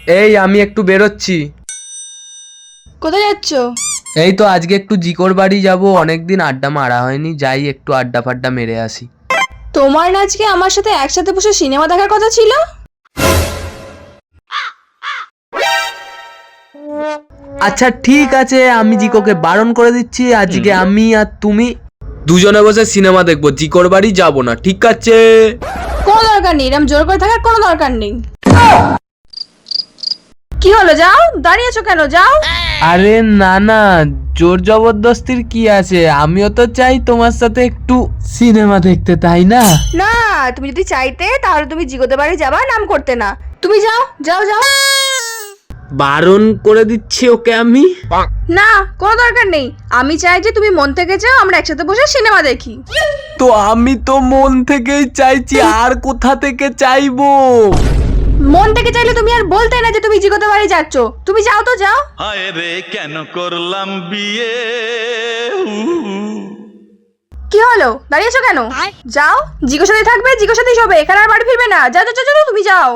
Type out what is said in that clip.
এই আমি একটু বেরোচ্ছি। কোথায় যাচ্ছ? এই তো আজকে একটু জিকোর বাড়ি যাব, অনেকদিন আড্ডা মারা হয়নি, যাই একটু আড্ডা ফাড্ডা মেরে আসি। তোমার না আজকে আমার সাথে একসাথে বসে সিনেমা দেখার কথা ছিল? আচ্ছা ঠিক আছে, আমি জিকোকে বারণ করে দিচ্ছি, আজকে আমি আর তুমি দুজনে বসে সিনেমা দেখবো, জিকোর বাড়ি যাব না, ঠিক আছে? কোনো দরকার নেই, এরকম জোর করে থাকার কোনো দরকার নেই। কি হলো, যাও, দাঁড়িয়ে আছো কেন, যাও। আরে না না, জোর জবরদস্তির কি আছে, আমিও তো চাই তোমার সাথে একটু সিনেমা দেখতে, তাই না? না, তুমি যদি চাইতে তাহলে তুমি জিগোদের বাড়ি যাবা, নাম করতে না। তুমি যাও যাও যাও। বারণ করে দিচ্ছি ওকে আমি। না, কোনো দরকার নেই, আমি চাই যে তুমি মন থেকে যাও, আমরা একসাথে বসে সিনেমা দেখি। তো আমি তো মন থেকেই চাইছি, আর কোথা থেকে চাইবো? মন থেকে চাইলে তুমি আর বলতে না যে তুমি জিগোদের বাড়ি যাচ্ছ। তুমি যাও তো, যাও। হায় রে কেন করলাম বিয়ে। কি হলো, দাঁড়িয়েছো কেন? যাও, জিগোর সাথেই থাকবে, জিগোর সাথেই শোবে, এখানে আর বাড়ি ফিরবে না। যাও যাও যাও, তুমি যাও।